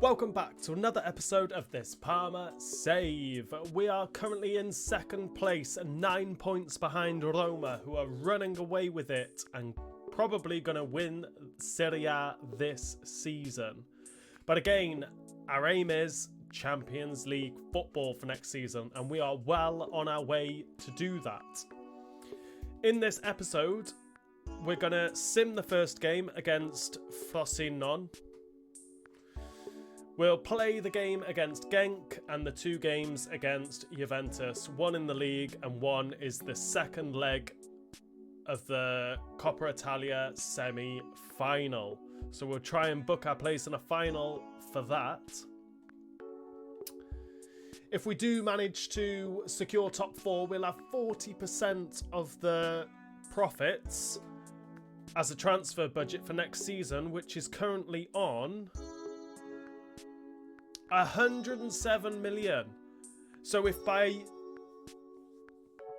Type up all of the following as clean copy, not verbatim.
Welcome back to another episode of this Parma Save. We are currently in second place, 9 points behind Roma, who are running away with it and probably going to win Serie A this season. But again, our aim is Champions League football for next season, and we are well on our way to do that. In this episode, we're going to sim the first game against Frosinone. We'll play the game against Genk and the two games against Juventus. One in the league and one is the second leg of the Coppa Italia semi-final. So we'll try and book our place in a final for that. If we do manage to secure top four, we'll have 40% of the profits as a transfer budget for next season, which is currently on 107 million. So if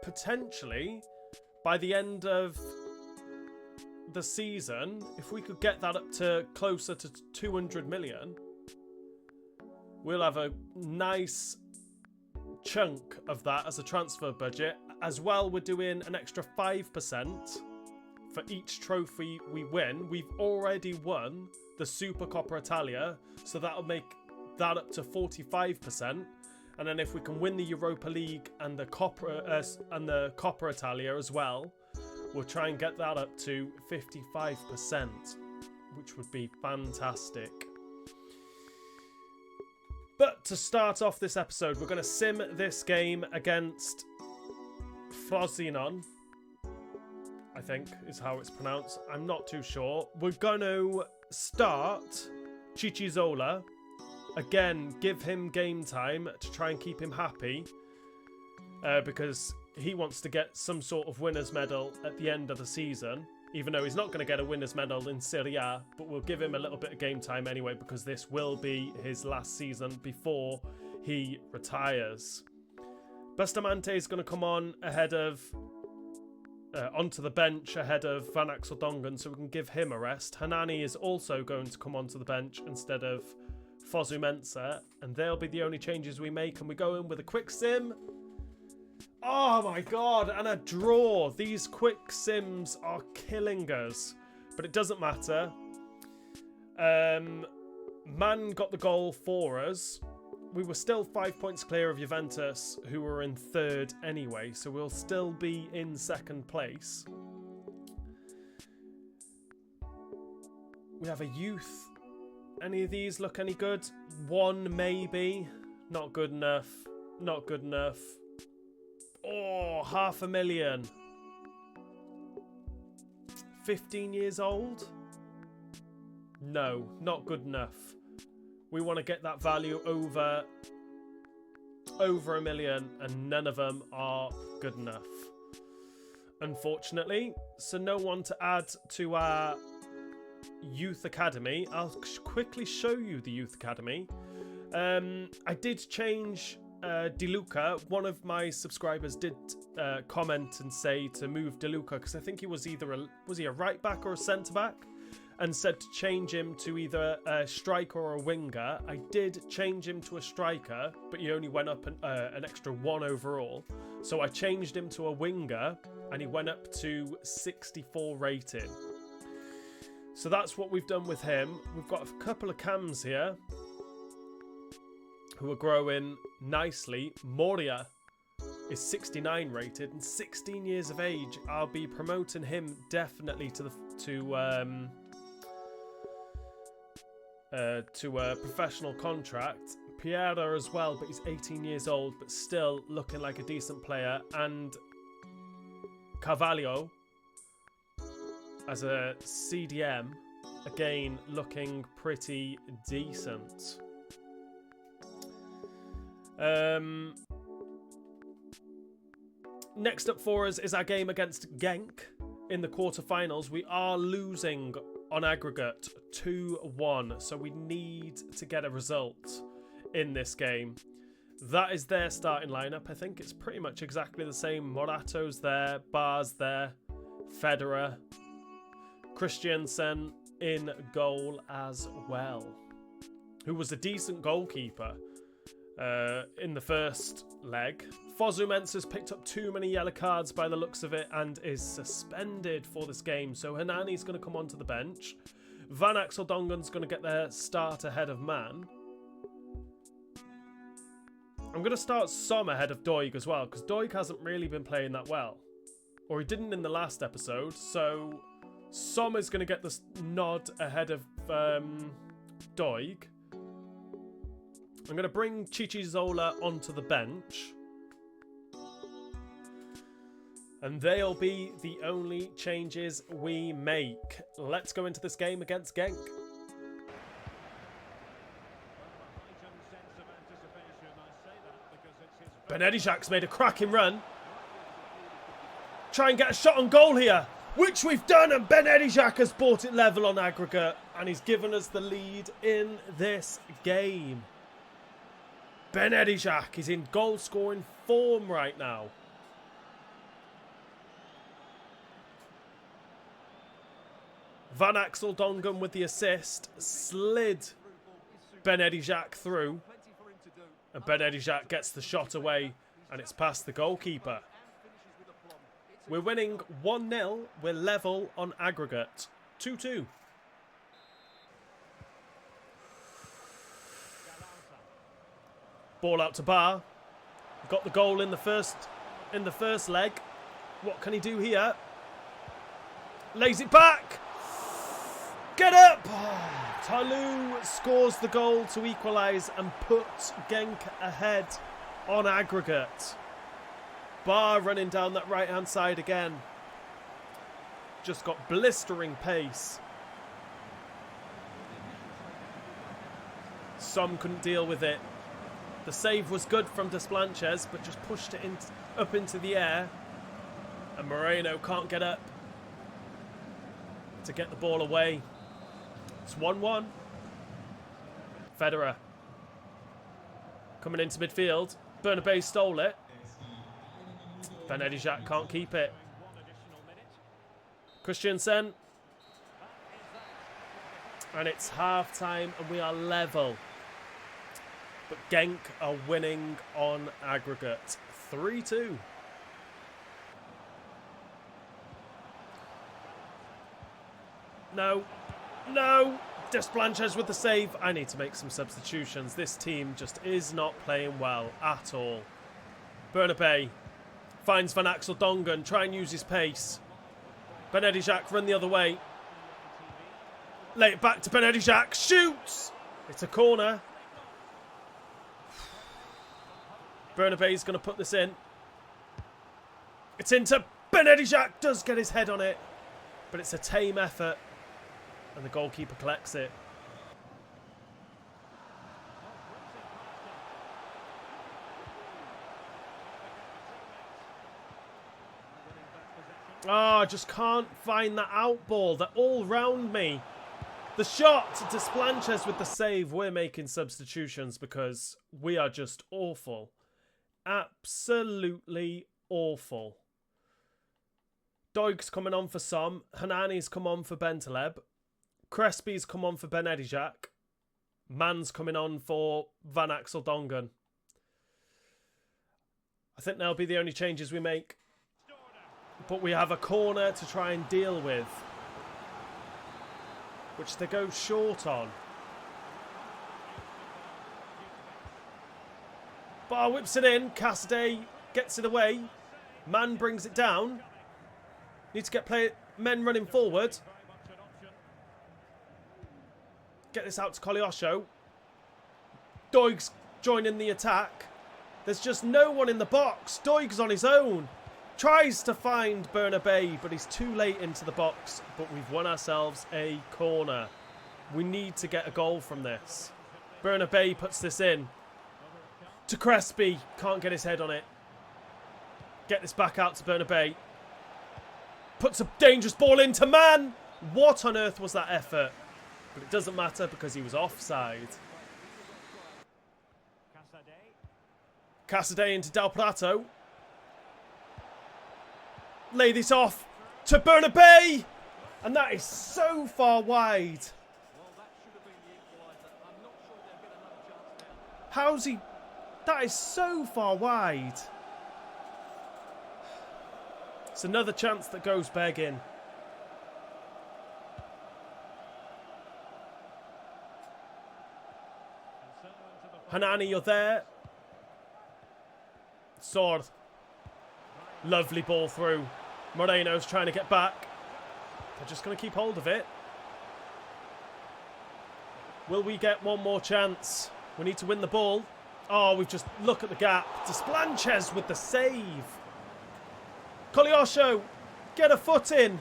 potentially by the end of the season, if we could get that up to closer to 200 million, we'll have a nice chunk of that as a transfer budget. As well, we're doing an extra 5% for each trophy we win. We've already won the Super Coppa Italia, so that'll make that up to 45%, and then if we can win the Europa League and the Coppa Italia as well, we'll try and get that up to 55%, which would be fantastic. But to start off this episode, we're going to sim this game against Frosinone, I think is how it's pronounced. I'm not too sure. We're going to start Chichizola. Again, give him game time to try and keep him happy, because he wants to get some sort of winner's medal at the end of the season, even though he's not going to get a winner's medal in Serie A, but we'll give him a little bit of game time anyway, because this will be his last season before he retires. Bustamante is going to come on ahead of, onto the bench ahead of Van Axel Dongen, so we can give him a rest. Hanani is also going to come onto the bench instead of Fosu Mensah, and they'll be the only changes we make, and we go in with a quick sim. Oh my god, and a draw. These quick sims are killing us, but it doesn't matter. Man got the goal for us. We were still 5 points clear of Juventus, who were in third anyway, so we'll still be in second place. We have a youth. Any of these look any good? One maybe. Not good enough. Not good enough. Oh, 500,000. 15 years old? No, not good enough. We want to get that value over $1 million, and none of them are good enough, unfortunately. So no one to add to our youth academy. I'll quickly show you the youth academy. I did change Di Luca. One of my subscribers did comment and say to move Di Luca, because I think he was either was he a right back or a centre back, and said to change him to either a striker or a winger. I did change him to a striker, but he only went up an extra 1 overall, so I changed him to a winger and he went up to 64 rating. So that's what we've done with him. We've got a couple of cams here who are growing nicely. Moria is 69 rated and 16 years of age. I'll be promoting him definitely to a professional contract. Piera as well, but he's 18 years old, but still looking like a decent player. And Carvalho as a CDM, again, looking pretty decent. Next up for us is our game against Genk in the quarterfinals. We are losing on aggregate 2-1, so we need to get a result in this game. That is their starting lineup. I think it's pretty much exactly the same. Morato's there, Bar's there, Federer, Christiansen in goal as well. who was a decent goalkeeper in the first leg. Fosu Mensah's picked up too many yellow cards by the looks of it and is suspended for this game. So Hernani's going to come onto the bench. Van Axel Dongen's going to get their start ahead of Man. I'm going to start Som ahead of Doig as well, because Doig hasn't really been playing that well. Or he didn't in the last episode, so Som is going to get this nod ahead of Doig. I'm going to bring Chichizola onto the bench. And they'll be the only changes we make. Let's go into this game against Genk. Benedijac's made a cracking run. Try and get a shot on goal here, which we've done, and Benedijac has brought it level on aggregate, and he's given us the lead in this game. Benedijac is in goal-scoring form right now. Van Axel Dongen with the assist slid Benedijac through. And Benedijac gets the shot away and it's past the goalkeeper. We're winning 1-0. We're level on aggregate. 2-2. Ball out to Bar. Got the goal in the first leg. What can he do here? Lays it back. Get up! Talou scores the goal to equalise and puts Genk ahead on aggregate. Bar running down that right-hand side again. Just got blistering pace. Som couldn't deal with it. The save was good from Desplanches, but just pushed it up into the air. And Moreno can't get up to get the ball away. It's 1-1. Federer coming into midfield. Bernabé stole it. Benedijac can't keep it. Christiansen. And it's half time and we are level. But Genk are winning on aggregate. 3-2. No. No! Desplanches with the save. I need to make some substitutions. This team just is not playing well at all. Bernabé finds Van Axel Dongen. Try and use his pace. Benedijac run the other way. Lay it back to Benedijac. Shoots! It's a corner. Bernabé's going to put this in. It's into Benedijac. Does get his head on it. But it's a tame effort. And the goalkeeper collects it. Oh, I just can't find that out ball. They're all round me. The shot to Desplanches with the save. We're making substitutions because we are just awful. Absolutely awful. Doig's coming on for Som. Hernani's come on for Bentaleb. Crespi's come on for Benedijac. Man's coming on for Van Axel Dongen. I think that'll be the only changes we make. But we have a corner to try and deal with, which they go short on. Bar whips it in. Cassidy gets it away. Man brings it down. Need to get men running forward. Get this out to Koleosho. Doig's joining the attack. There's just no one in the box. Doig's on his own. Tries to find Bernabé, but he's too late into the box. But we've won ourselves a corner. We need to get a goal from this. Bernabé puts this in. To Crespi. Can't get his head on it. Get this back out to Bernabé. Puts a dangerous ball into Man. What on earth was that effort? But it doesn't matter because he was offside. Cassidy into Del Prato. Lay this off to Bernabé. And that is so far wide. How's he? That is so far wide. It's another chance that goes begging. Hanani, you're there. Sword. Lovely ball through. Moreno's trying to get back. They're just going to keep hold of it. Will we get one more chance? We need to win the ball. Oh, we've just... Look at the gap. Desplanches with the save. Kolyosho, get a foot in.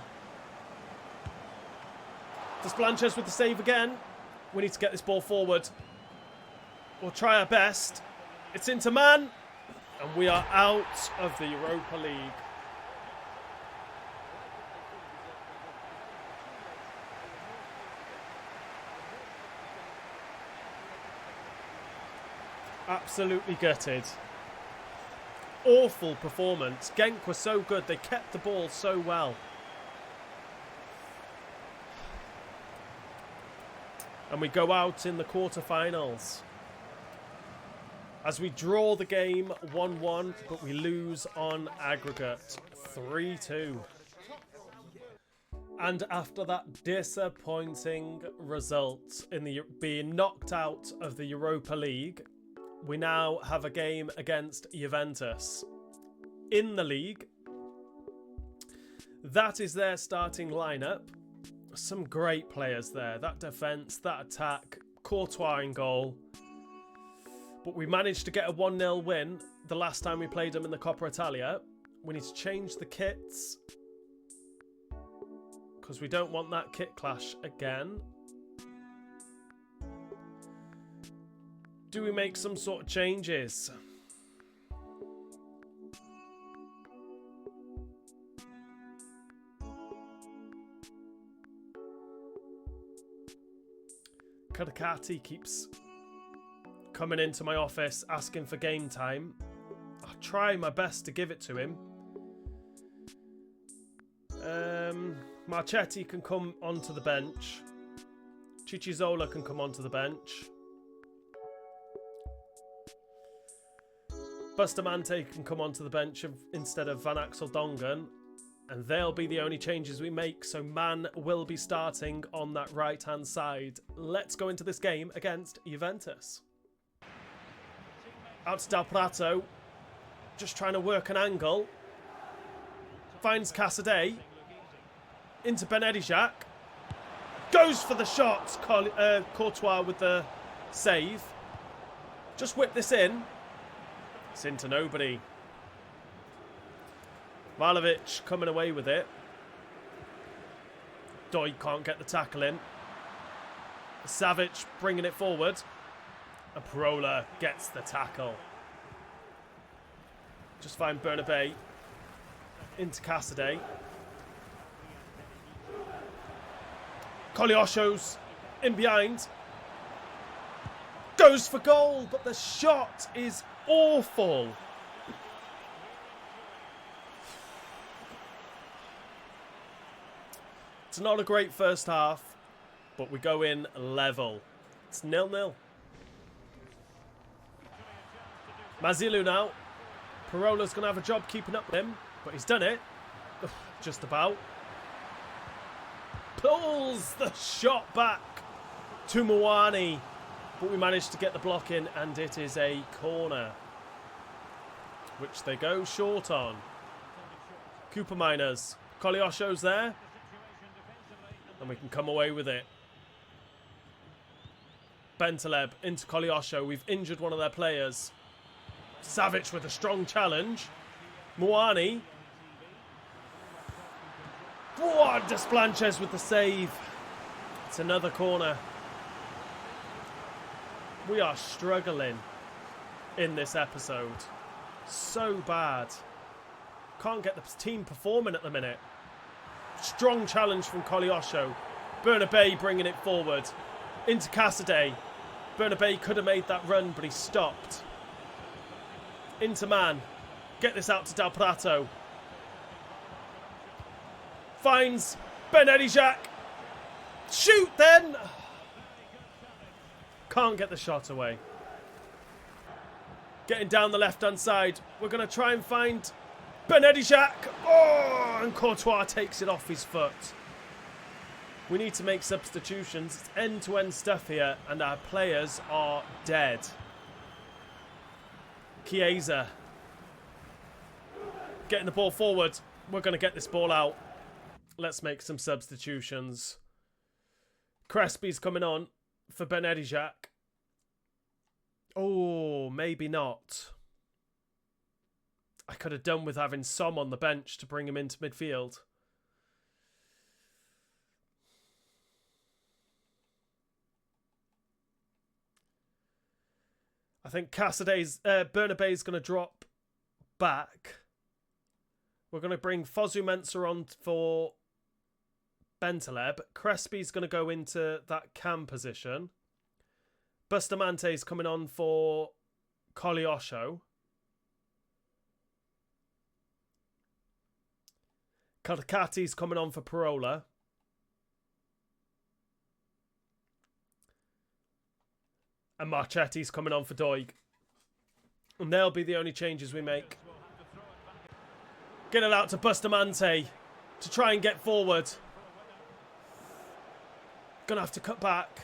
Desplanches with the save again. We need to get this ball forward. We'll try our best. It's into man. And we are out of the Europa League. Absolutely gutted. Awful performance. Genk were so good. They kept the ball so well. And we go out in the quarterfinals. As we draw the game 1-1, but we lose on aggregate 3-2. And after that disappointing result in the being knocked out of the Europa League, we now have a game against Juventus in the league. That is their starting lineup. Some great players there. That defence, that attack, Courtois in goal. But we managed to get a 1-0 win the last time we played them in the Coppa Italia. We need to change the kits, because we don't want that kit clash again. Do we make some sort of changes? Kadakati keeps coming into my office asking for game time. I'll try my best to give it to him. Marchetti can come onto the bench. Chichizola can come onto the bench. Bustamante can come onto the bench instead of Van Axel Dongen. And they'll be the only changes we make. So Man will be starting on that right-hand side. Let's go into this game against Juventus. Out to Del Prato. Just trying to work an angle. Finds Casadei. Into Benedijac. Goes for the shot. Courtois with the save. Just whip this in. It's into nobody. Vlahovic coming away with it. Doi can't get the tackle in. Savic bringing it forward. And Parola gets the tackle. Just find Bernabé. Into Casadei. Kolyosho's in behind. Goes for goal, but the shot is awful. It's not a great first half, but we go in level. It's 0-0. Mazilu now. Parola's going to have a job keeping up with him, but he's done it. Just about. Pulls the shot back to Muani, but we managed to get the block in, and it is a corner, which they go short on. Cooper Miners. Kolyosho's there. And we can come away with it. Bentaleb into Kolyosho. We've injured one of their players. Savic with a strong challenge. Muani. Oh, Desplanches with the save. It's another corner. We are struggling in this episode. So bad. Can't get the team performing at the minute. Strong challenge from Kolyosho. Bernabé bringing it forward. Into Casadei. Bernabé could have made that run, but he stopped. Into Man. Get this out to Del Prato. Finds Benedijac. Shoot then! Can't get the shot away. Getting down the left-hand side. We're going to try and find Benedijak. Oh, and Courtois takes it off his foot. We need to make substitutions. It's end-to-end stuff here, and our players are dead. Chiesa. Getting the ball forward. We're going to get this ball out. Let's make some substitutions. Crespi's coming on for Benedijak. Oh, maybe not. I could have done with having Som on the bench to bring him into midfield. I think Bernabé's going to drop back. We're going to bring Fosu Mensah on for Bentaleb. Crespi's going to go into that cam position. Bustamante's coming on for Koleosho. Calcati's coming on for Parola. And Marchetti's coming on for Doig. And they'll be the only changes we make. Get it out to Bustamante to try and get forward. Gonna have to cut back.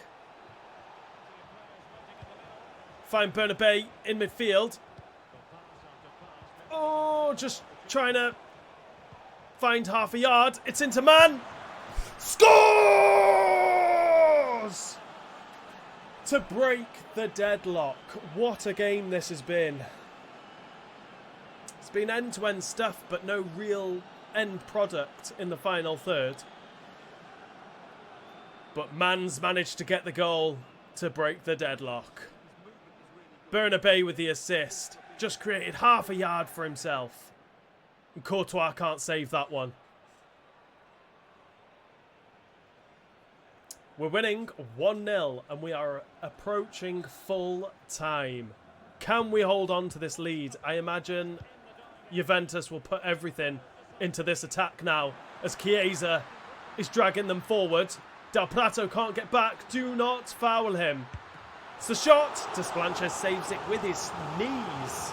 Find Bernabé in midfield. Oh, just trying to find half a yard. It's into man. Scores! To break the deadlock. What a game this has been. It's been end-to-end stuff, but no real end product in the final third. But Man's managed to get the goal to break the deadlock. Bernabé with the assist. Just created half a yard for himself. And Courtois can't save that one. We're winning 1-0 and we are approaching full time. Can we hold on to this lead? I imagine Juventus will put everything into this attack now as Chiesa is dragging them forward. Del Prato can't get back. Do not foul him. It's the shot. Desplanches saves it with his knees.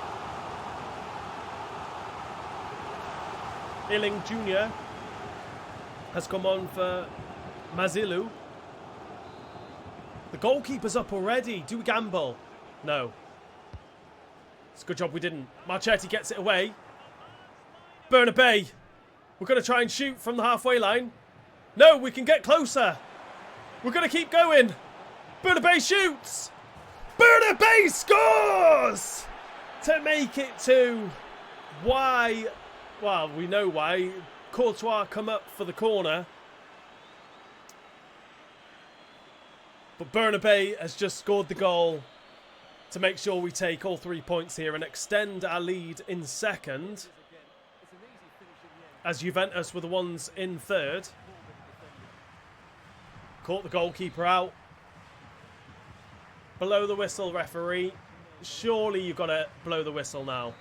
Illing Jr. has come on for Mazilu. The goalkeeper's up already. Do we gamble? No. It's a good job we didn't. Marchetti gets it away. Bernabé. We're going to try and shoot from the halfway line. No, we can get closer. We're going to keep going. Bernabé shoots. Bernabé scores! To make it 2. Why? Well, we know why. Courtois come up for the corner. But Bernabé has just scored the goal to make sure we take all 3 points here and extend our lead in second. As Juventus were the ones in third. Caught the goalkeeper out. Blow the whistle, referee. Surely you've got to blow the whistle now.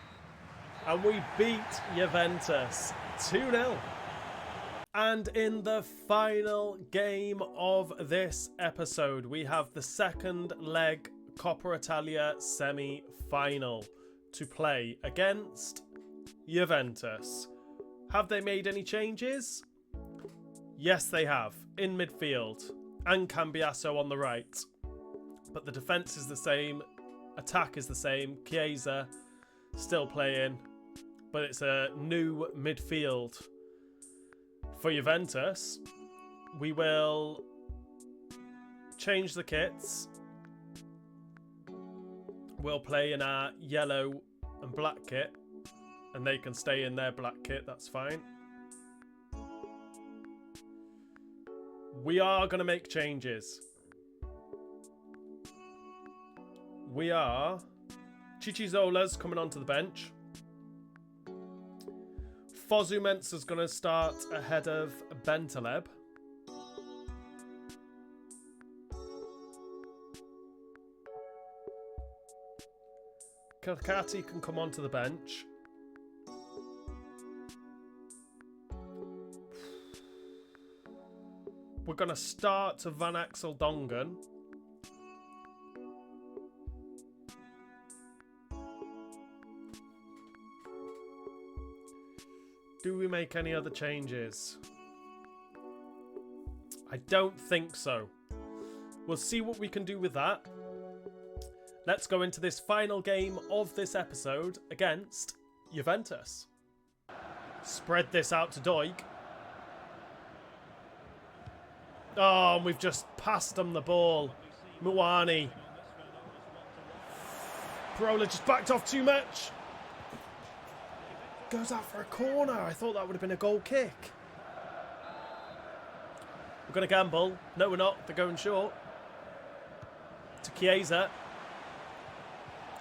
And we beat Juventus 2-0. And in the final game of this episode, we have the second leg Coppa Italia semi-final to play against Juventus. Have they made any changes? Yes, they have. In midfield. And Cambiasso on the right. But the defence is the same. Attack is the same. Chiesa still playing. But it's a new midfield. For Juventus, we will change the kits. We'll play in our yellow and black kit. And they can stay in their black kit, that's fine. We are going to make changes. We are... Chichizola's coming onto the bench. Fosu Mensah's going to start ahead of Bentaleb. Calcati can come onto the bench. We're going to start Van Axel Dongen. Do we make any other changes? I don't think so. We'll see what we can do with that. Let's go into this final game of this episode against Juventus. Spread this out to Doig. Oh, and we've just passed them the ball. Muani. Parola just backed off too much. Goes out for a corner. I thought that would have been a goal kick. We're going to gamble. No, we're not. They're going short. To Chiesa.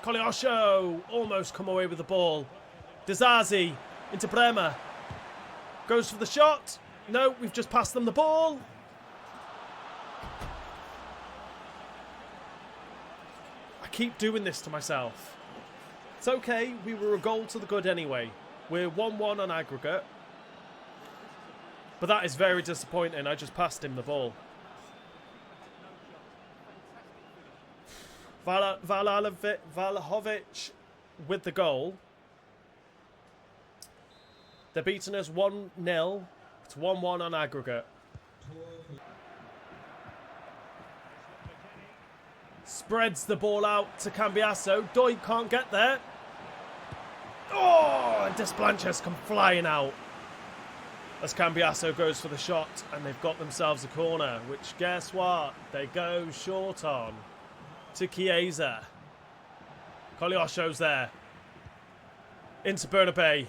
Koleosho almost come away with the ball. Dizazi into Parma. Goes for the shot. No, we've just passed them the ball. I keep doing this to myself. It's okay. We were a goal to the good anyway. We're 1-1 on aggregate. But that is very disappointing. I just passed him the ball. Vlahovic with the goal. They're beating us 1-0. It's 1-1 on aggregate. Spreads the ball out to Cambiasso. Doig can't get there. Oh, and Desplanches come flying out. As Cambiasso goes for the shot, and they've got themselves a corner, which, guess what? They go short on. To Chiesa. Koleosho's there. Into Bernabei.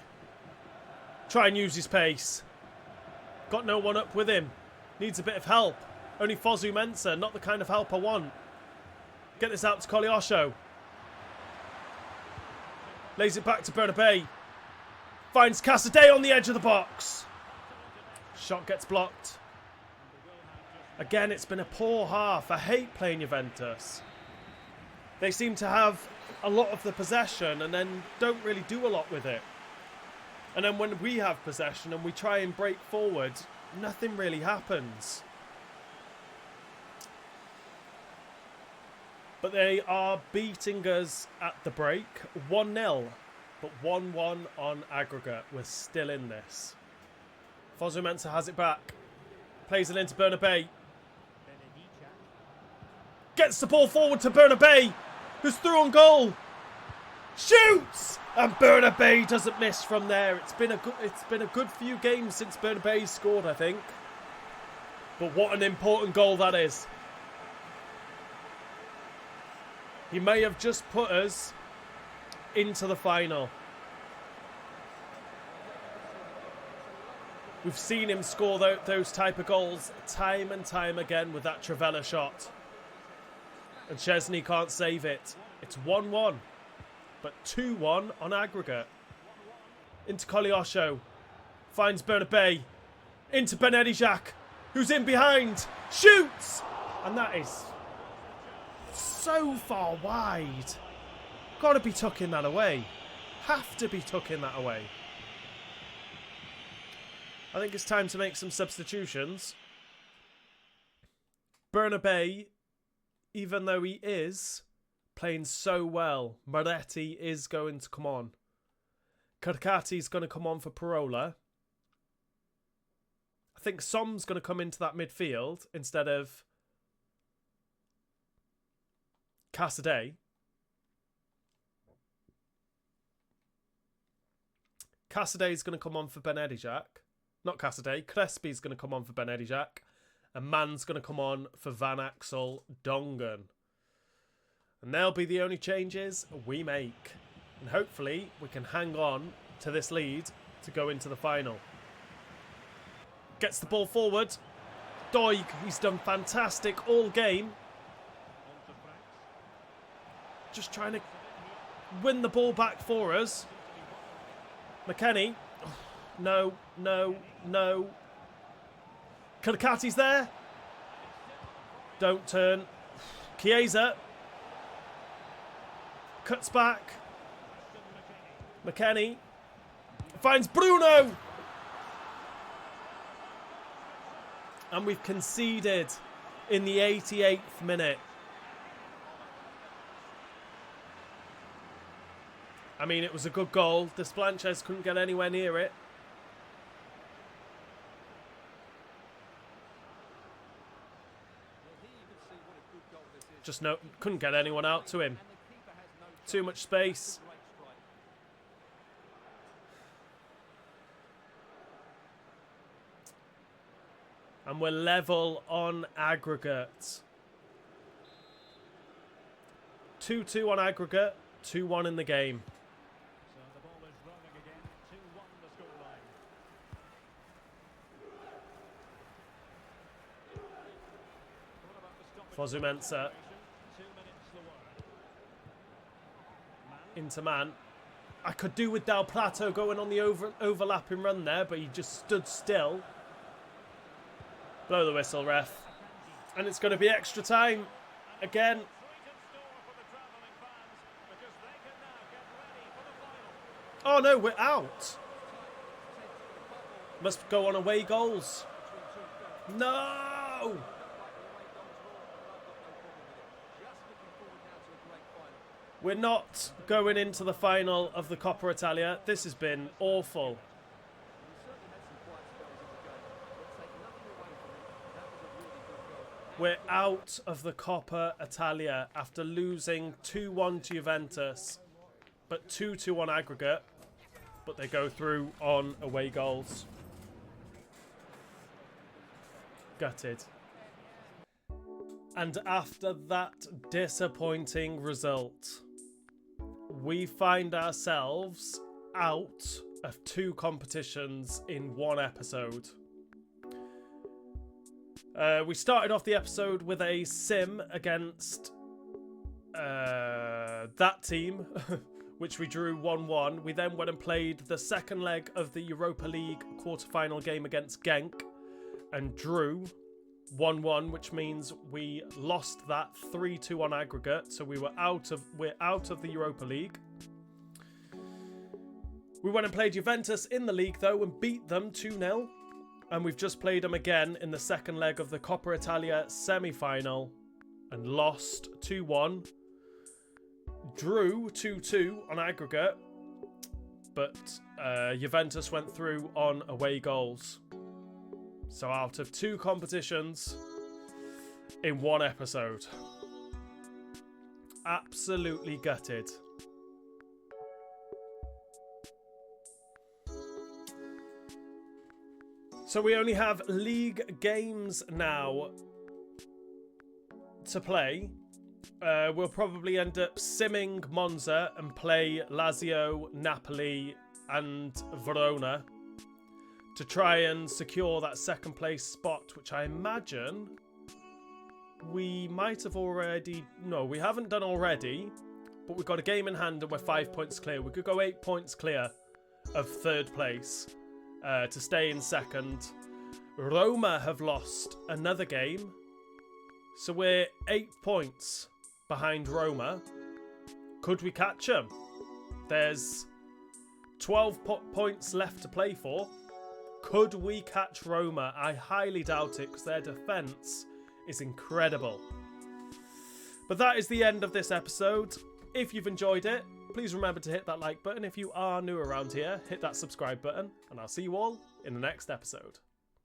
Try and use his pace. Got no one up with him. Needs a bit of help. Only Fosu Mensah, not the kind of help I want. Get this out to Koleosho. Lays it back to Bernabei. Finds Casadei on the edge of the box. Shot gets blocked. Again, it's been a poor half. I hate playing Juventus. They seem to have a lot of the possession and then don't really do a lot with it. And then when we have possession and we try and break forward, nothing really happens. But they are beating us at the break. 1-0. But 1-1 on aggregate. We're still in this. Fosu Mensah has it back. Plays it into Bernabei. Gets the ball forward to Bernabei, who's through on goal. Shoots! And Bernabei doesn't miss from there. It's been a good few games since Bernabei scored, I think. But what an important goal that is. He may have just put us into the final. We've seen him score those type of goals time and time again with that Trivela shot. And Chesney can't save it. It's 1-1. But 2-1 on aggregate. Into Koleosho. Finds Bernabei. Into Benedijak, who's in behind. Shoots! And that is so far wide. Got to be tucking that away. Have to be tucking that away. I think it's time to make some substitutions. Bernabei, even though he is playing so well, Moretti is going to come on. Carcati's going to come on for Parola. I think Som's going to come into that midfield instead of Casadei. Casadei's going to come on for Benedijak. Not Casadei. Crespi's going to come on for Benedijak. And Mann's going to come on for Van Axel Dongen. And they'll be the only changes we make. And hopefully we can hang on to this lead to go into the final. Gets the ball forward. Doig, he's done fantastic all game. Just trying to win the ball back for us. McKennie. No, no, no. Kalakati's there. Don't turn. Chiesa. Cuts back. McKennie. Finds Bruno. And we've conceded in the 88th minute. I mean, it was a good goal. Desplanches couldn't get anywhere near it. Just couldn't get anyone out to him. Too much space. And we're level on aggregate. 2-2 on aggregate, 2-1 in the game. So the ball is rolling again, 2-1 the scoreline. Fosu-Mensah. Into man. I could do with Del Plato going on the overlapping run there, but he just stood still. Blow the whistle, ref. And it's going to be extra time again. Oh no, we're out. Must go on away goals. No! We're not going into the final of the Coppa Italia. This has been awful. We're out of the Coppa Italia after losing 2-1 to Juventus, but 2-2 on aggregate. But they go through on away goals. Gutted. And after that disappointing result, we find ourselves out of 2 competitions in 1 episode. We started off the episode with a sim against that team, which we drew 1-1. We then went and played the second leg of the Europa League quarter-final game against Genk and drew 1-1, which means we lost that 3-2 on aggregate. So we're out of the Europa League. We went and played Juventus in the league though and beat them 2-0. And we've just played them again in the second leg of the Coppa Italia semi-final and lost 2-1. Drew 2-2 on aggregate, but Juventus went through on away goals. So out of 2 competitions in 1 episode. Absolutely gutted. So we only have league games now to play. We'll probably end up simming Monza and play Lazio, Napoli and Verona to try and secure that second place spot, which I imagine we might have already... No, we haven't done already, but we've got a game in hand and we're 5 points clear. We could go 8 points clear of third place to stay in second. Roma have lost another game, so we're 8 points behind Roma. Could we catch them? There's 12 points left to play for. Could we catch Roma? I highly doubt it because their defence is incredible. But that is the end of this episode. If you've enjoyed it, please remember to hit that like button. If you are new around here, hit that subscribe button, and I'll see you all in the next episode.